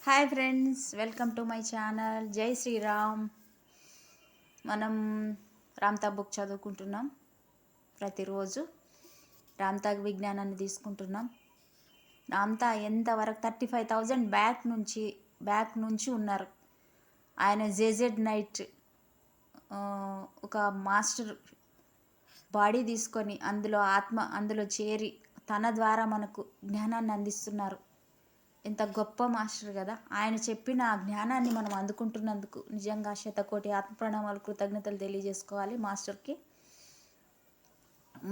Hi friends, welcome to my channel. జై శ్రీరామ్. మనం Ramtha book చదువుకుంటున్నాం. ప్రతిరోజు రామ్తాగ్ విజ్ఞానాన్ని తీసుకుంటున్నాం. రామ్తా ఎంతవరకు 35,000 బ్యాక్ నుంచి ఉన్నారు. ఆయన జేజెడ్ నైట్ ఒక మాస్టర్ బాడీ తీసుకొని అందులో చేరి తన ద్వారా మనకు జ్ఞానాన్ని అందిస్తున్నారు. ఎంత గొప్ప మాస్టర్ కదా. ఆయన చెప్పిన ఆ జ్ఞానాన్ని మనం అందుకుంటున్నందుకు నిజంగా శతకోటి ఆత్మప్రణామాలు, కృతజ్ఞతలు తెలియజేసుకోవాలి మాస్టర్కి.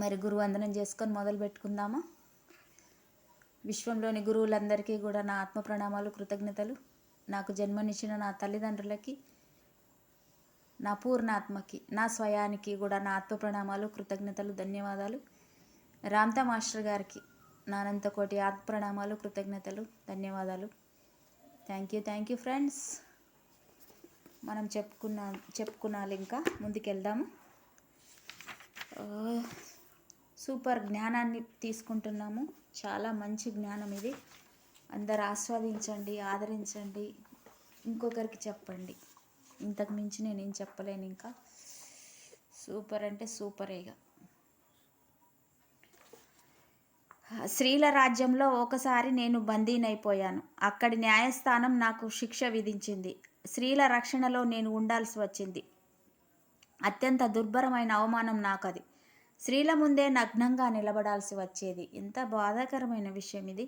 మరి గురువందనం చేసుకొని మొదలు పెట్టుకుందామా. విశ్వంలోని గురువులందరికీ కూడా నా ఆత్మ ప్రణామాలు, కృతజ్ఞతలు. నాకు జన్మనిచ్చిన నా తల్లిదండ్రులకి, నా పూర్ణాత్మకి, నా స్వయానికి కూడా నా ఆత్మ ప్రణామాలు, కృతజ్ఞతలు, ధన్యవాదాలు. రామ్తా మాస్టర్ గారికి నానంత కోటి ఆత్మ ప్రణామాలు, కృతజ్ఞతలు, ధన్యవాదాలు. Thank you friends. మనం చెప్పుకున్నాలి, ఇంకా ముందుకెళ్దాము. సూపర్ జ్ఞానాన్ని తీసుకుంటున్నాము. చాలా మంచి జ్ఞానం ఇది. అందరు ఆస్వాదించండి, ఆదరించండి, ఇంకొకరికి చెప్పండి. ఇంతకు మించి నేనేం చెప్పలేను. ఇంకా సూపర్ అంటే సూపరేగా. స్త్రీల రాజ్యంలో ఒకసారి నేను బందీనైపోయాను. అక్కడి న్యాయస్థానం నాకు శిక్ష విధించింది. స్త్రీల రక్షణలో నేను ఉండాల్సి వచ్చింది. అత్యంత దుర్భరమైన అవమానం నాకది. స్త్రీల ముందే నగ్నంగా నిలబడాల్సి వచ్చేది. ఎంత బాధాకరమైన విషయం ఇది.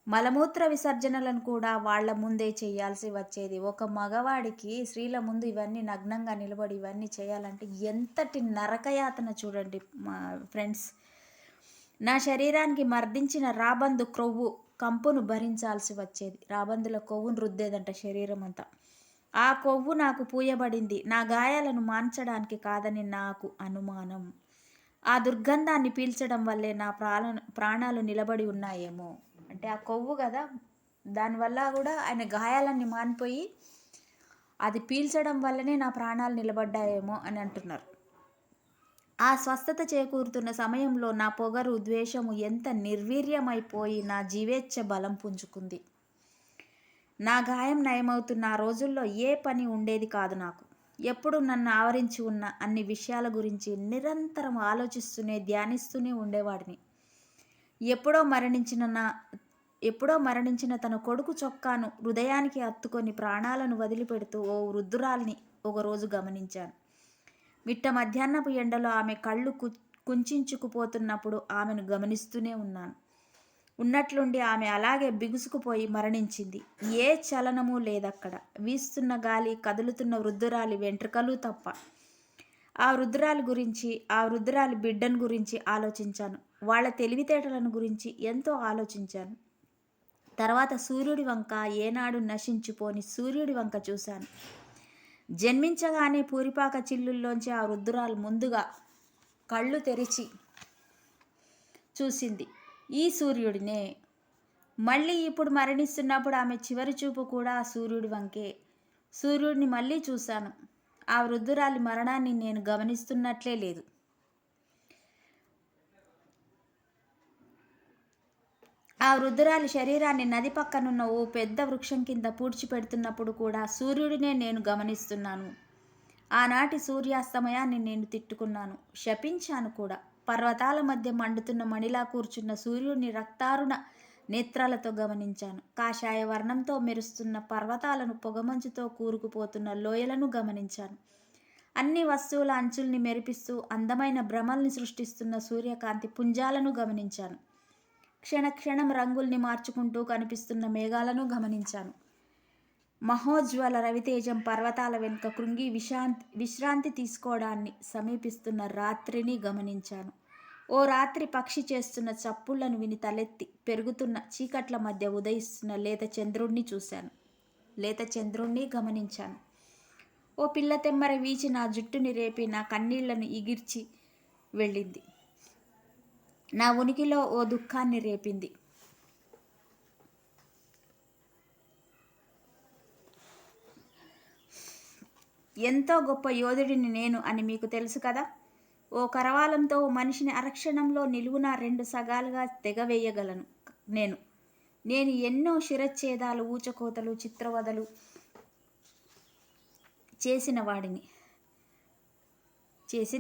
మలమూత్ర విసర్జనలను కూడా వాళ్ల ముందే చేయాల్సి వచ్చేది. ఒక మగవాడికి స్త్రీల ముందు ఇవన్నీ నగ్నంగా నిలబడి ఇవన్నీ చేయాలంటే ఎంతటి నరకయాతన చూడండి మా ఫ్రెండ్స్. నా శరీరానికి మర్దించిన రాబందు క్రొవ్వు కంపును భరించాల్సి వచ్చేది. రాబందుల కొవ్వును రుద్దేదంట శరీరం అంతా. ఆ కొవ్వు నాకు పూయబడింది నా గాయాలను మాన్చడానికి కాదని నాకు అనుమానం. ఆ దుర్గంధాన్ని పీల్చడం వల్లే నా ప్రాణాలు నిలబడి ఉన్నాయేమో. అంటే ఆ కొవ్వు కదా, దానివల్ల కూడా ఆయన గాయాలన్నీ మానిపోయి అది పీల్చడం వల్లనే నా ప్రాణాలు నిలబడ్డాయేమో అని అంటున్నారు. ఆ స్వస్థత చేకూరుతున్న సమయంలో నా పొగరు, ద్వేషము ఎంత నిర్వీర్యమైపోయి నా జీవేచ్ఛ బలం పుంజుకుంది. నా గాయం నయమవుతున్న ఆ రోజుల్లో ఏ పని ఉండేది కాదు నాకు. ఎప్పుడు నన్ను ఆవరించి ఉన్న అన్ని విషయాల గురించి నిరంతరం ఆలోచిస్తూనే, ధ్యానిస్తూనే ఉండేవాడిని. ఎప్పుడో మరణించిన తన కొడుకు చొక్కాను హృదయానికి హత్తుకొని ప్రాణాలను వదిలిపెడుతూ ఓ వృద్ధురాల్ని ఒకరోజు గమనించాను. మిట్ట మధ్యాహ్నపు ఎండలో ఆమె కళ్ళు కుంచుకుపోతున్నప్పుడు ఆమెను గమనిస్తూనే ఉన్నాను. ఉన్నట్లుండి ఆమె అలాగే బిగుసుకుపోయి మరణించింది. ఏ చలనమూ లేదక్కడ. వీస్తున్న గాలి, కదులుతున్న వృద్ధురాలి వెంట్రుకలు తప్ప. ఆ వృద్ధురాలి బిడ్డను గురించి ఆలోచించాను. వాళ్ళ తెలివితేటలను గురించి ఎంతో ఆలోచించాను. తర్వాత సూర్యుడి వంక, ఏనాడు నశించిపోని సూర్యుడి వంక చూశాను. జన్మించగానే పూరిపాక చిల్లుల్లోంచి ఆ వృద్ధురాలు ముందుగా కళ్ళు తెరిచి చూసింది ఈ సూర్యుడినే. మళ్ళీ ఇప్పుడు మరణిస్తున్నప్పుడు ఆమె చివరి చూపు కూడా ఆ సూర్యుడి వంకే. సూర్యుడిని మళ్ళీ చూశాను. ఆ వృద్ధురాలి మరణాన్ని నేను గమనిస్తున్నట్లే లేదు. ఆ వృద్ధురాలి శరీరాన్ని నది పక్కనున్న ఓ పెద్ద వృక్షం కింద పూడ్చిపెడుతున్నప్పుడు కూడా సూర్యుడినే నేను గమనిస్తున్నాను. ఆనాటి సూర్యాస్తమయాన్ని నేను తిట్టుకున్నాను, శపించాను కూడా. పర్వతాల మధ్య మండుతున్న మణిలా కూర్చున్న సూర్యుడిని రక్తారుణ నేత్రాలతో గమనించాను. కాషాయ వర్ణంతో మెరుస్తున్న పర్వతాలను, పొగమంచుతో కూరుకుపోతున్న లోయలను గమనించాను. అన్ని వస్తువుల అంచుల్ని మెరిపిస్తూ అందమైన భ్రమల్ని సృష్టిస్తున్న సూర్యకాంతి పుంజాలను గమనించాను. క్షణక్షణం రంగుల్ని మార్చుకుంటూ కనిపిస్తున్న మేఘాలను గమనించాను. మహోజ్వల రవితేజం పర్వతాల వెనుక కృంగి విశ్రాంతి తీసుకోవడాన్ని సమీపిస్తున్న రాత్రిని గమనించాను. ఓ రాత్రి పక్షి చేస్తున్న చప్పుళ్లను విని తలెత్తి పెరుగుతున్న చీకట్ల మధ్య ఉదయిస్తున్న లేత చంద్రుణ్ణి గమనించాను. ఓ పిల్ల తెమ్మర వీచి నా జుట్టుని రేపి నా కన్నీళ్లను ఇగిర్చి వెళ్ళింది. నా ఉనికిలో ఓ దుఃఖాన్ని రేపింది. ఎంతో గొప్ప యోధుడిని నేను అని మీకు తెలుసు కదా. ఓ కరవాలంతో ఓ మనిషిని అరక్షణంలో నిలువున 2 సగాలుగా తెగవేయగలను నేను. నేను ఎన్నో శిరచ్ఛేదాలు, ఊచకోతలు, చిత్రవదలు చేసిన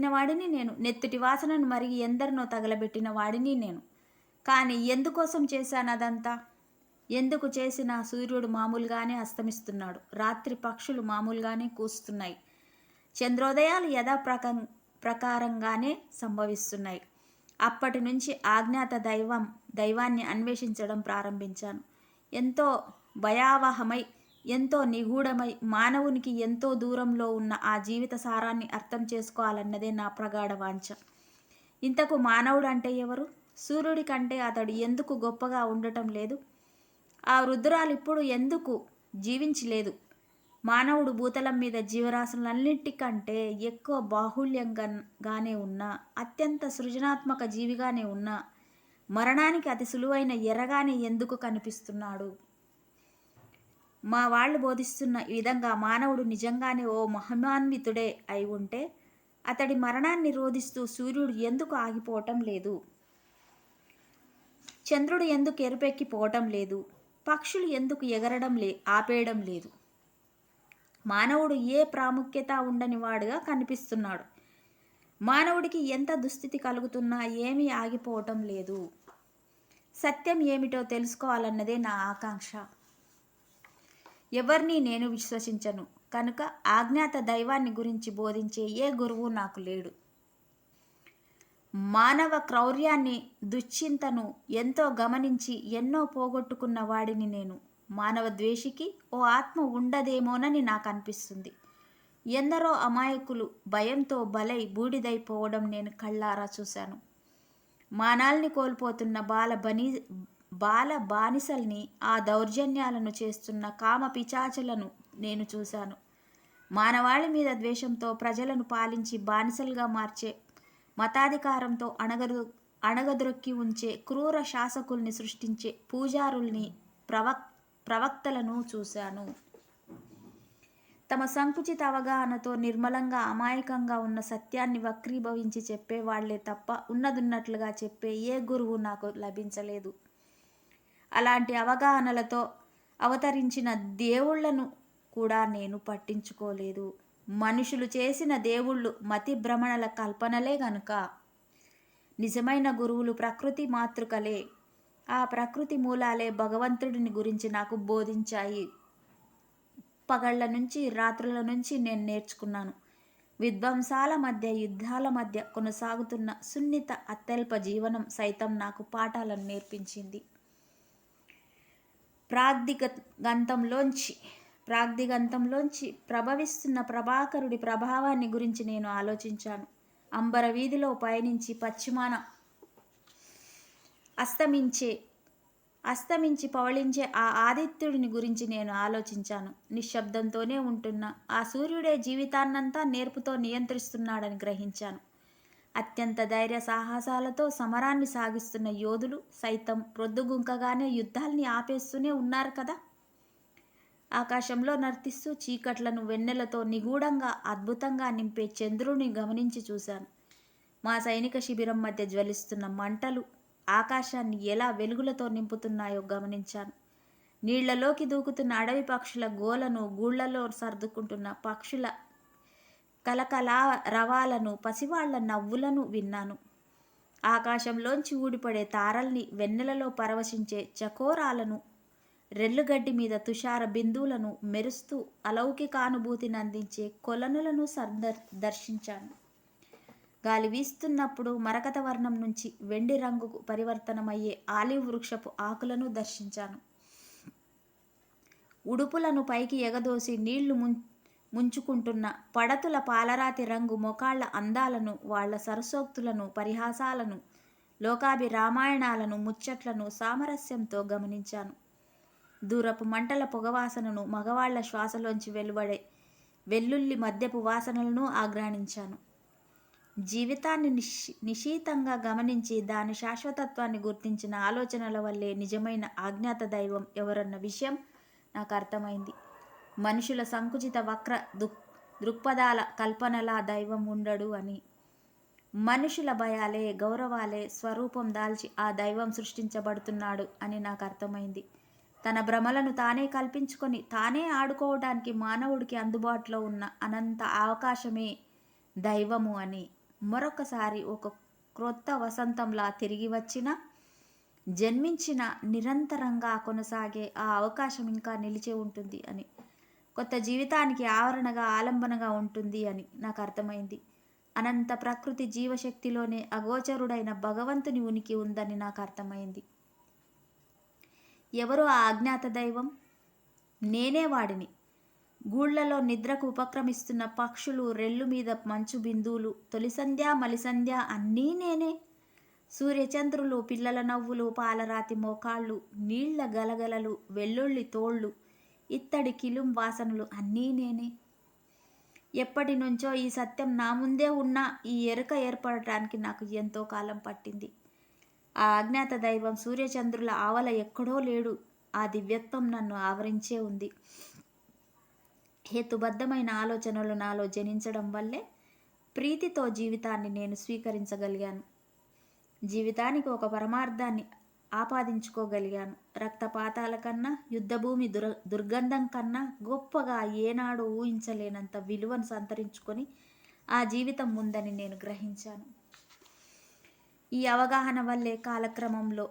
వాడిని నేను. నెత్తుటి వాసనను మరిగి ఎందరినో తగలబెట్టిన వాడిని నేను. కానీ ఎందుకోసం చేశాను అదంతా? ఎందుకు చేసిన? సూర్యుడు మామూలుగానే అస్తమిస్తున్నాడు, రాత్రి పక్షులు మామూలుగానే కూస్తున్నాయి, చంద్రోదయాలు ప్రకారంగానే సంభవిస్తున్నాయి. అప్పటి నుంచి అజ్ఞాత దైవాన్ని అన్వేషించడం ప్రారంభించాను. ఎంతో భయావహమై, ఎంతో నిగూఢమై, మానవునికి ఎంతో దూరంలో ఉన్న ఆ జీవిత సారాన్ని అర్థం చేసుకోవాలన్నదే నా ప్రగాఢ వాంఛ. ఇంతకు మానవుడు అంటే ఎవరు? సూర్యుడి కంటే అతడు ఎందుకు గొప్పగా ఉండటం లేదు? ఆ వృద్ధురాలు ఇప్పుడు ఎందుకు జీవించలేదు? మానవుడు భూతలం మీద జీవరాశులన్నింటికంటే ఎక్కువ బాహుళ్యంగానే ఉన్నా, అత్యంత సృజనాత్మక జీవిగానే ఉన్నా, మరణానికి అతి సులువైన ఎరగానే ఎందుకు కనిపిస్తున్నాడు? మా వాళ్ళు బోధిస్తున్న ఈ విధంగా మానవుడు నిజంగానే ఓ మహిమాన్వితుడే అయి ఉంటే, అతడి మరణాన్ని రోధిస్తూ సూర్యుడు ఎందుకు ఆగిపోవటం లేదు? చంద్రుడు ఎందుకు ఎరుపెక్కిపోవటం లేదు? పక్షులు ఎందుకు ఎగరడం ఆపేయడం లేదు? మానవుడు ఏ ప్రాముఖ్యత ఉండని వాడుగా కనిపిస్తున్నాడు. మానవుడికి ఎంత దుస్థితి కలుగుతున్నా ఏమీ ఆగిపోవటం లేదు. సత్యం ఏమిటో తెలుసుకోవాలన్నదే నా ఆకాంక్ష. ఎవరిని నేను విశ్వసించను కనుక అజ్ఞాత దైవాన్ని గురించి బోధించే ఏ గురువు నాకు లేడు. మానవ క్రౌర్యాన్ని, దుశ్చింతను ఎంతో గమనించి ఎన్నో పోగొట్టుకున్న వాడిని నేను. మానవ ద్వేషికి ఓ ఆత్మ ఉండదేమోనని నాకు అనిపిస్తుంది. ఎందరో అమాయకులు భయంతో బలై బూడిదైపోవడం నేను కళ్ళారా చూశాను. మానాల్ని కోల్పోతున్న బాల బానిసల్ని, ఆ దౌర్జన్యాలను చేస్తున్న కామ పిచాచులను నేను చూశాను. మానవాళి మీద ద్వేషంతో ప్రజలను పాలించి బానిసలుగా మార్చే, మతాధికారంతో అణగదొక్కి ఉంచే క్రూర శాసకుల్ని సృష్టించే పూజారుల్ని, ప్రవక్తలను చూశాను. తమ సంకుచిత అవగాహనతో నిర్మలంగా, అమాయకంగా ఉన్న సత్యాన్ని వక్రీభవించి చెప్పేవాళ్లే తప్ప ఉన్నదున్నట్లుగా చెప్పే ఏ గురువు నాకు లభించలేదు. అలాంటి అవగాహనలతో అవతరించిన దేవుళ్లను కూడా నేను పట్టించుకోలేదు. మనుషులు చేసిన దేవుళ్ళు మతి భ్రమణల కల్పనలే గనుక నిజమైన గురువులు ప్రకృతి మాతృకలే. ఆ ప్రకృతి మూలాలే భగవంతుడిని గురించి నాకు బోధించాయి. పగళ్ల నుంచి, రాత్రుల నుంచి నేను నేర్చుకున్నాను. విధ్వంసాల మధ్య, యుద్ధాల మధ్య కొనసాగుతున్న సున్నిత అత్యల్ప జీవనం సైతం నాకు పాఠాలను నేర్పించింది. ప్రాగ్దిగంతంలోంచి ప్రభవిస్తున్న ప్రభాకరుడి ప్రభావాన్ని గురించి నేను ఆలోచించాను. అంబర వీధిలో పయనించి పశ్చిమాన అస్తమించి పవళించే ఆ ఆదిత్యుడిని గురించి నేను ఆలోచించాను. నిశ్శబ్దంతోనే ఉంటున్న ఆ సూర్యుడే జీవితాన్నంతా నేర్పుతో నియంత్రిస్తున్నాడని గ్రహించాను. అత్యంత ధైర్య సాహసాలతో సమరాన్ని సాగిస్తున్న యోధులు సైతం ప్రొద్దుగుంకగానే యుద్ధాల్ని ఆపేస్తూనే ఉన్నారు కదా. ఆకాశంలో నర్తిస్తూ చీకట్లను వెన్నెలతో నిగూఢంగా, అద్భుతంగా నింపే చంద్రుడిని గమనించి చూశాను. మా సైనిక శిబిరం మధ్య జ్వలిస్తున్న మంటలు ఆకాశాన్ని ఎలా వెలుగులతో నింపుతున్నాయో గమనించాను. నీళ్లలోకి దూకుతున్న అడవి పక్షుల గోలను, గూళ్లలో సర్దుకుంటున్న పక్షుల కలకలా రవాలను, పసివాళ్ల నవ్వులను విన్నాను. ఆకాశంలోంచి ఊడిపడే తారల్ని, వెన్నెలలో పరవశించే చకోరాలను, రెల్లుగడ్డి మీద తుషార బిందువులను, మెరుస్తూ అలౌకికానుభూతిని అందించే కొలనులను దర్శించాను. గాలి వీస్తున్నప్పుడు మరకత వర్ణం నుంచి వెండి రంగుకు పరివర్తనమయ్యే ఆలివ్ వృక్షపు ఆకులను దర్శించాను. ఉడుపులను పైకి ఎగదోసి నీళ్లు ముంచుకుంటున్న పడతుల పాలరాతి రంగు మొకాళ్ల అందాలను, వాళ్ల సరసోక్తులను, పరిహాసాలను, లోకాభిరామాయణాలను, ముచ్చట్లను సామరస్యంతో గమనించాను. దూరపు మంటల పొగవాసనను, మగవాళ్ల శ్వాసలోంచి వెలువడే వెల్లుల్లి మద్యపు వాసనలను ఆఘ్రాణించాను. జీవితాన్ని నిశీతంగా గమనించి దాని శాశ్వతత్వాన్ని గుర్తించిన ఆలోచనల వల్లే నిజమైన అజ్ఞాత దైవం ఎవరన్న విషయం నాకు అర్థమైంది. మనుషుల సంకుచిత వక్ర దృక్పథాల కల్పనలా దైవం ఉండడు అని. మనుషుల భయాలే, గౌరవాలే స్వరూపం దాల్చి ఆ దైవం సృష్టించబడుతున్నాడు అని నాకు అర్థమైంది. తన భ్రమలను తానే కల్పించుకొని తానే ఆడుకోవడానికి మానవుడికి అందుబాటులో ఉన్న అనంత అవకాశమే దైవము అని మరొకసారి ఒక క్రొత్త వసంతంలా తిరిగి వచ్చిన, జన్మించిన, నిరంతరంగా కొనసాగే ఆ అవకాశం ఇంకా నిలిచే ఉంటుంది అని, కొత్త జీవితానికి ఆవరణగా ఆలంబనగా ఉంటుంది అని నాకు అర్థమైంది. అనంత ప్రకృతి జీవశక్తిలోనే అగోచరుడైన భగవంతుని ఉనికి ఉందని నాకు అర్థమైంది. ఎవరు ఆ అజ్ఞాత దైవం? నేనే వాడిని. గూళ్లలో నిద్రకు ఉపక్రమిస్తున్న పక్షులు, రెల్లు మీద మంచు బిందువులు, తొలిసంధ్య మలిసంధ్య అన్నీ నేనే. సూర్యచంద్రులు, పిల్లల నవ్వులు, పాలరాతి మోకాళ్ళు, నీళ్ల గలగలలు, వెల్లుల్లి తోళ్ళు, ఇత్తడి కిలుం వాసనలు అన్నీ నేనే. ఎప్పటి నుంచో ఈ సత్యం నా ముందే ఉన్నా ఈ ఎరుక ఏర్పడటానికి నాకు ఎంతో కాలం పట్టింది. ఆ అజ్ఞాత దైవం సూర్యచంద్రుల ఆవల ఎక్కడో లేడు. ఆ దివ్యత్వం నన్ను ఆవరించే ఉంది. హేతుబద్ధమైన ఆలోచనలు నాలో జనించడం వల్లే ప్రీతితో జీవితాన్ని నేను స్వీకరించగలిగాను. జీవితానికి ఒక పరమార్థాన్ని ఆపాదించుకోగలిగాను. రక్తపాతాల కన్నా, యుద్ధభూమి దుర్గంధం కన్నా గొప్పగా ఏనాడో ఊహించలేనంత విలువను సంతరించుకొని ఆ జీవితం ఉందని నేను గ్రహించాను. ఈ అవగాహన వల్లే కాలక్రమంలో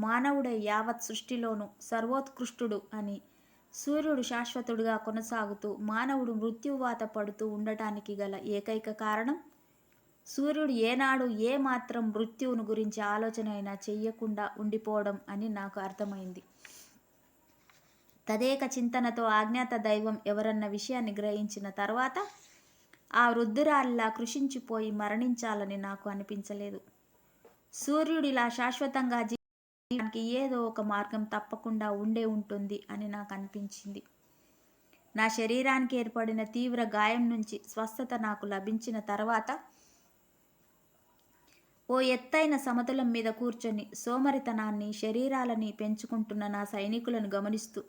మానవుడే యావత్ సృష్టిలోనూ సర్వోత్కృష్టుడు అని, సూర్యుడు శాశ్వతుడుగా కొనసాగుతూ మానవుడు మృత్యువాత పడుతూ ఉండటానికి గల ఏకైక కారణం సూర్యుడు ఏనాడు ఏ మాత్రం మృత్యువును గురించి ఆలోచన అయినా చెయ్యకుండా ఉండిపోవడం అని నాకు అర్థమైంది. తదేక చింతనతో అజ్ఞాత దైవం ఎవరన్న విషయాన్ని గ్రహించిన తర్వాత ఆ వృద్ధురాలిలా కృషించిపోయి మరణించాలని నాకు అనిపించలేదు. సూర్యుడిలా శాశ్వతంగా జీవితానికి ఏదో ఒక మార్గం తప్పకుండా ఉండే ఉంటుంది అని నాకు అనిపించింది. నా శరీరానికి ఏర్పడిన తీవ్ర గాయం నుంచి స్వస్థత నాకు లభించిన తర్వాత ఓ ఎత్తైన సమతలం మీద కూర్చొని సోమరితనాన్ని, శరీరాలని పెంచుకుంటున్న నా సైనికులను గమనిస్తూ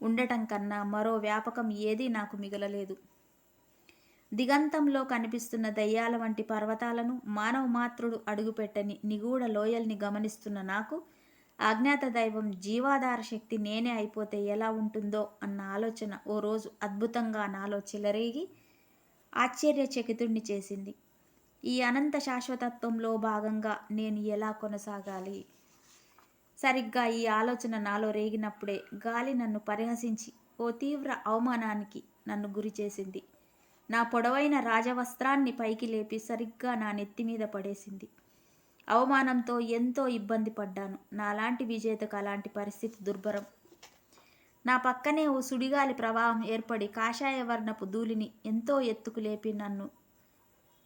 ఉండటం కన్నా మరో వ్యాపకం ఏదీ నాకు మిగలలేదు. దిగంతంలో కనిపిస్తున్న దయ్యాల వంటి పర్వతాలను, మానవ మాత్రుడు అడుగుపెట్టని నిగూఢ లోయల్ని గమనిస్తున్న నాకు అజ్ఞాత దైవం జీవాధార శక్తి నేనే అయిపోతే ఎలా ఉంటుందో అన్న ఆలోచన ఓ రోజు అద్భుతంగా నాలో చెలరేగి ఆశ్చర్యచకితుణ్ణి చేసింది. ఈ అనంత శాశ్వతత్వంలో భాగంగా నేను ఎలా కొనసాగాలి? సరిగ్గా ఈ ఆలోచన నాలో రేగినప్పుడే గాలి నన్ను పరిహసించి ఓ తీవ్ర అవమానానికి నన్ను గురి చేసింది. నా పొడవైన రాజవస్త్రాన్ని పైకి లేపి సరిగ్గా నా నెత్తి మీద పడేసింది. అవమానంతో ఎంతో ఇబ్బంది పడ్డాను. నాలాంటి విజేతకు అలాంటి పరిస్థితి దుర్భరం. నా పక్కనే ఓ సుడిగాలి ప్రవాహం ఏర్పడి కాషాయ వర్ణపు ధూళిని ఎంతో ఎత్తుకు లేపి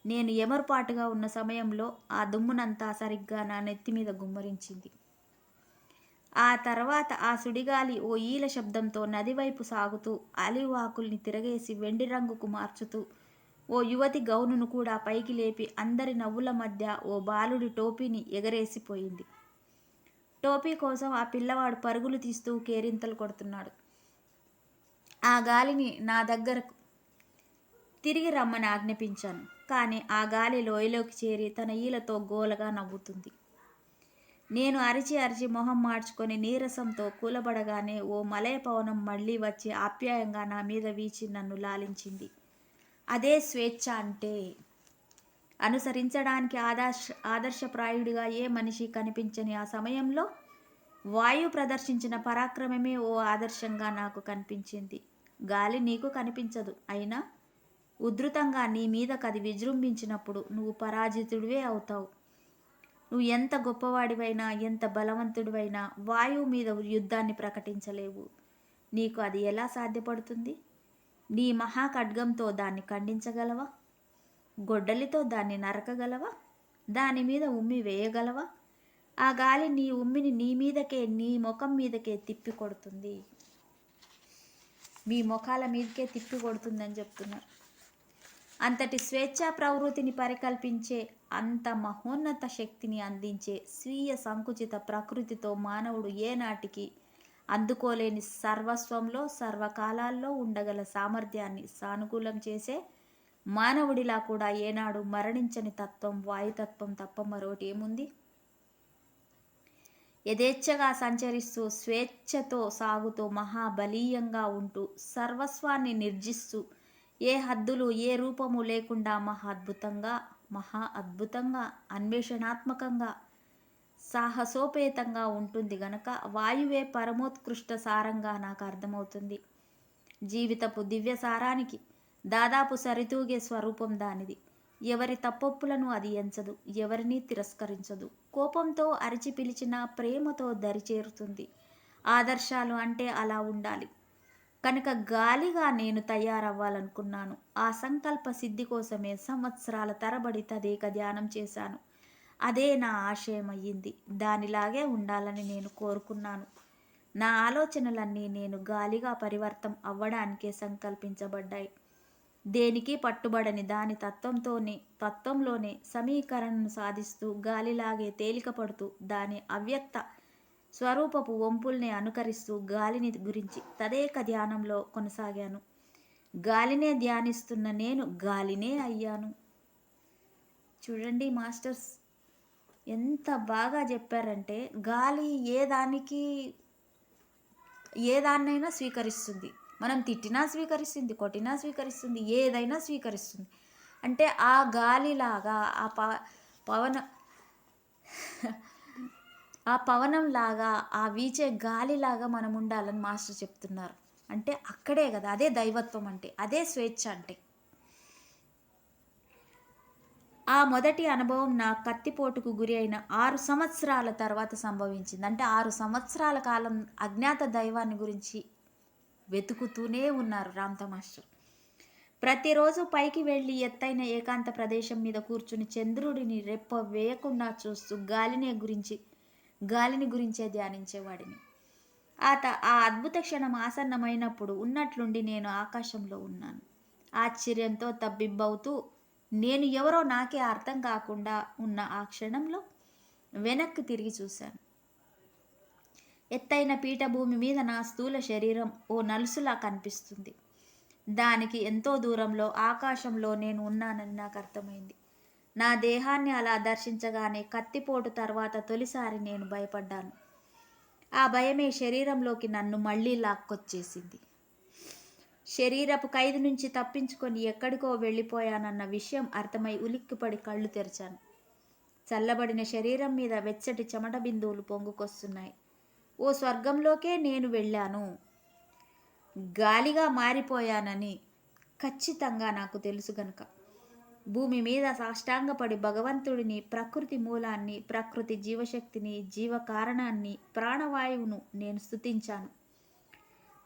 నేను ఎమరుపాటుగా ఉన్న సమయంలో ఆ దుమ్మునంతా సరిగ్గా నా నెత్తి మీద గుమ్మరించింది. ఆ తర్వాత ఆ సుడిగాలి ఓ ఈల శబ్దంతో నదివైపు సాగుతూ ఆలివ్ ఆకుల్ని తిరగేసి వెండి రంగుకు మార్చుతూ ఓ యువతి గౌనును కూడా పైకి లేపి అందరి నవ్వుల మధ్య ఓ బాలుడి టోపీని ఎగరేసిపోయింది. టోపీ కోసం ఆ పిల్లవాడు పరుగులు తీస్తూ కేరింతలు కొడుతున్నాడు. ఆ గాలిని నా దగ్గరకు తిరిగి రమ్మని ఆజ్ఞాపించాను. కానీ ఆ గాలి లోయలోకి చేరి తన ఈలతో గోలగా నవ్వుతుంది. నేను అరిచి అరిచి మొహం మార్చుకొని నీరసంతో కూలబడగానే ఓ మలయ పవనం మళ్ళీ వచ్చి ఆప్యాయంగా నా మీద వీచి నన్ను లాలించింది. అదే స్వేచ్ఛ అంటే. అనుసరించడానికి ఆదర్శప్రాయుడిగా ఏ మనిషి కనిపించని ఆ సమయంలో వాయువు ప్రదర్శించిన పరాక్రమమే ఓ ఆదర్శంగా నాకు కనిపించింది. గాలి నీకు కనిపించదు, అయినా ఉధృతంగా నీ మీదకు అది విజృంభించినప్పుడు నువ్వు పరాజితుడివే అవుతావు. నువ్వు ఎంత గొప్పవాడివైనా, ఎంత బలవంతుడివైనా వాయువు మీద యుద్ధాన్ని ప్రకటించలేవు. నీకు అది ఎలా సాధ్యపడుతుంది? నీ మహాఖడ్గంతో దాన్ని ఖండించగలవా? గొడ్డలితో దాన్ని నరకగలవా? దాని మీద ఉమ్మి వేయగలవా? ఆ గాలి నీ ఉమ్మిని నీ మీదకే, నీ ముఖం మీదకే తిప్పి కొడుతుంది. మీ ముఖాల మీదకే తిప్పి కొడుతుందని చెప్తున్నారు. అంతటి స్వేచ్ఛా ప్రవృత్తిని పరికల్పించే, అంత మహోన్నత శక్తిని అందించే స్వీయ సంకుచిత ప్రకృతితో మానవుడు ఏనాటికి అందుకోలేని సర్వస్వంలో సర్వకాలాల్లో ఉండగల సామర్థ్యాన్ని సానుకూలం చేసే మానవుడిలా కూడా ఏనాడు మరణించని తత్వం వాయుతత్వం తప్ప మరోటి ఏముంది? యథేచ్ఛగా సంచరిస్తూ స్వేచ్ఛతో సాగుతూ మహాబలీయంగా ఉంటూ సర్వస్వాన్ని నిర్జిస్తూ ఏ హద్దులు ఏ రూపము లేకుండా మహా అద్భుతంగా అన్వేషణాత్మకంగా సాహసోపేతంగా ఉంటుంది గనక వాయువే పరమోత్కృష్ట సారంగా నాకు అర్థమవుతుంది. జీవితపు దివ్య సారానికి దాదాపు సరితూగే స్వరూపం దానిది. ఎవరి తప్పొప్పులను అది ఎంచదు, ఎవరినీ తిరస్కరించదు. కోపంతో అరిచి పిలిచినా ప్రేమతో దరిచేరుతుంది. ఆదర్శాలు అంటే అలా ఉండాలి. కనుక గాలిగా నేను తయారవ్వాలనుకున్నాను. ఆ సంకల్ప సిద్ధి కోసమే సంవత్సరాల తరబడి తదేక ధ్యానం చేశాను. అదే నా ఆశయం అయ్యింది. దానిలాగే ఉండాలని నేను కోరుకున్నాను. నా ఆలోచనలన్నీ నేను గాలిగా పరివర్తం అవ్వడానికే సంకల్పించబడ్డాయి. దేనికి పట్టుబడని దాని తత్వంలోనే సమీకరణను సాధిస్తూ గాలిలాగే తేలికపడుతూ దాని అవ్యక్త స్వరూపపు వంపుల్ని అనుకరిస్తూ గాలిని గురించి తదేక ధ్యానంలో కొనసాగాను. గాలినే ధ్యానిస్తున్న నేను గాలినే అయ్యాను. చూడండి మాస్టర్స్ ఎంత బాగా చెప్పారంటే, గాలి ఏ దాన్నైనా స్వీకరిస్తుంది. మనం తిట్టినా స్వీకరిస్తుంది, కొట్టినా స్వీకరిస్తుంది, ఏదైనా స్వీకరిస్తుంది. అంటే ఆ గాలిలాగా ఆ పవనంలాగా ఆ వీచే గాలిలాగా మనం ఉండాలని మాస్టర్ చెప్తున్నారు. అంటే అక్కడే కదా, అదే దైవత్వం అంటే, అదే స్వేచ్ఛ అంటే. ఆ మొదటి అనుభవం నా కత్తిపోటుకు గురి అయిన 6 సంవత్సరాల తర్వాత సంభవించింది. అంటే 6 సంవత్సరాల కాలం అజ్ఞాత దైవాన్ని గురించి వెతుకుతూనే ఉన్నారు రామ్తా మాస్టర్. ప్రతిరోజు పైకి వెళ్ళి ఎత్తైన ఏకాంత ప్రదేశం మీద కూర్చుని చంద్రుడిని రెప్ప వేయకుండా చూస్తూ గాలిని గురించే ధ్యానించేవాడిని. ఆ అద్భుత క్షణం ఆసన్నమైనప్పుడు ఉన్నట్లుండి నేను ఆకాశంలో ఉన్నాను. ఆశ్చర్యంతో తబ్బిబ్బవుతూ నేను ఎవరో నాకే అర్థం కాకుండా ఉన్న ఆ క్షణంలో వెనక్కి తిరిగి చూశాను. ఎత్తైన పీఠభూమి మీద నా స్థూల శరీరం ఓ నలుసులా కనిపిస్తుంది. దానికి ఎంతో దూరంలో ఆకాశంలో నేను ఉన్నానని నాకు అర్థమైంది. నా దేహాన్ని అలా దర్శించగానే కత్తిపోటు తర్వాత తొలిసారి నేను భయపడ్డాను. ఆ భయమే శరీరంలోకి నన్ను మళ్ళీ లాక్కొచ్చేసింది. శరీరపు ఖైదు నుంచి తప్పించుకొని ఎక్కడికో వెళ్ళిపోయానన్న విషయం అర్థమై ఉలిక్కిపడి కళ్ళు తెరిచాను. చల్లబడిన శరీరం మీద వెచ్చటి చెమట బిందువులు పొంగుకొస్తున్నాయి. ఓ స్వర్గంలోకే నేను వెళ్ళాను, గాలిగా మారిపోయానని ఖచ్చితంగా నాకు తెలుసు గనుక భూమి మీద సాష్టాంగపడి భగవంతుడిని, ప్రకృతి మూలాన్ని, ప్రకృతి జీవశక్తిని, జీవకారణాన్ని, ప్రాణవాయువును నేను స్తుతించాను.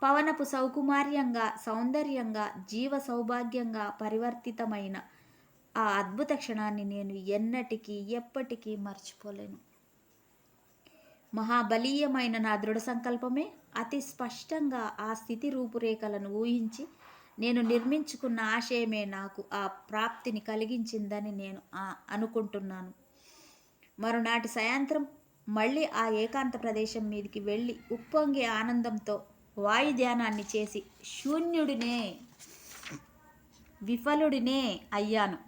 పవనపు సౌకుమార్యంగా, సౌందర్యంగా, జీవ సౌభాగ్యంగా పరివర్తితమైన ఆ అద్భుత క్షణాన్ని నేను ఎన్నటికీ ఎప్పటికీ మర్చిపోలేను. మహాబలీయమైన నా దృఢ సంకల్పమే అతి స్పష్టంగా ఆ స్థితి రూపురేఖలను ఊహించి నేను నిర్మించుకున్న ఆశయమే నాకు ఆ ప్రాప్తిని కలిగించిందని నేను అనుకుంటున్నాను. మరునాటి సాయంత్రం మళ్ళీ ఆ ఏకాంత ప్రదేశం మీదకి వెళ్ళి ఉప్పొంగే ఆనందంతో వాయుధ్యానాన్ని చేసి శూన్యుడినే, విఫలుడినే అయ్యాను.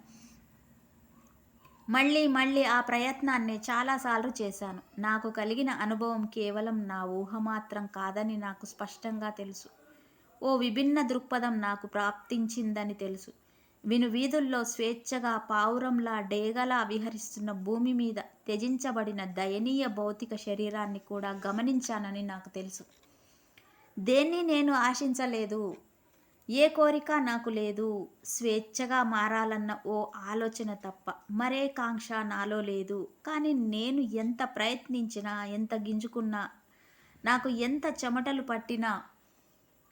మళ్ళీ ఆ ప్రయత్నాన్ని చాలాసార్లు చేశాను. నాకు కలిగిన అనుభవం కేవలం నా ఊహ మాత్రం కాదని నాకు స్పష్టంగా తెలుసు. ఓ విభిన్న దృక్పథం నాకు ప్రాప్తించిందని తెలుసు. వీధుల్లో స్వేచ్ఛగా పావురంలా డేగలా విహరిస్తున్న భూమి మీద త్యజించబడిన దయనీయ భౌతిక శరీరాన్ని కూడా గమనించానని నాకు తెలుసు. దేన్ని నేను ఆశించలేదు, ఏ కోరిక నాకు లేదు. స్వేచ్ఛగా మారాలన్న ఓ ఆలోచన తప్ప మరే కాంక్ష నాలో లేదు. కానీ నేను ఎంత ప్రయత్నించినా, ఎంత గింజుకున్నా, నాకు ఎంత చెమటలు పట్టినా,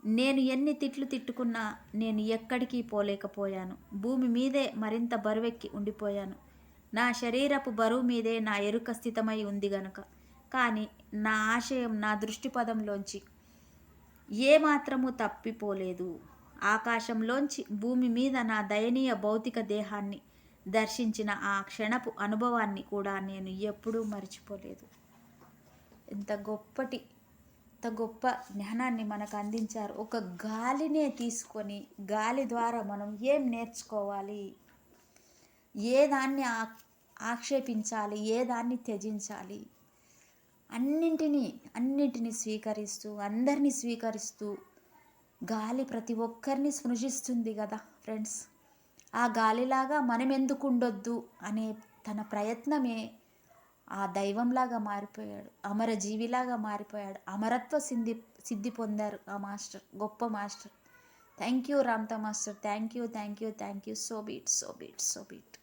నేను ఎన్ని తిట్లు తిట్టుకున్నా నేను ఎక్కడికి పోలేకపోయాను. భూమి మీదే మరింత బరువెక్కి ఉండిపోయాను. నా శరీరపు బరువు మీదే నా ఎరుక స్థితమై ఉంది గనక. కానీ నా ఆశయం నా దృష్టిపథంలోంచి ఏమాత్రము తప్పిపోలేదు. ఆకాశంలోంచి భూమి మీద నా దయనీయ భౌతిక దేహాన్ని దర్శించిన ఆ క్షణపు అనుభవాన్ని కూడా నేను ఎప్పుడూ మర్చిపోలేదు. ఎంత గొప్పటి అంత గొప్ప జ్ఞానాన్ని మనకు అందించారు. ఒక గాలినే తీసుకొని గాలి ద్వారా మనం ఏం నేర్చుకోవాలి, ఏ దాన్ని ఆక్షేపించాలి, ఏ దాన్ని త్యజించాలి, అన్నింటినీ స్వీకరిస్తూ అందరినీ స్వీకరిస్తూ గాలి ప్రతి ఒక్కరిని స్పృశిస్తుంది కదా ఫ్రెండ్స్. ఆ గాలిలాగా మనం ఎందుకు ఉండొద్దు అనే తన ప్రయత్నమే ఆ దైవంలాగా మారిపోయాడు, అమరజీవిలాగా మారిపోయాడు, అమరత్వ సిద్ధి పొందారు ఆ మాస్టర్, గొప్ప master. Thank you Ramtha master, thank you so beat.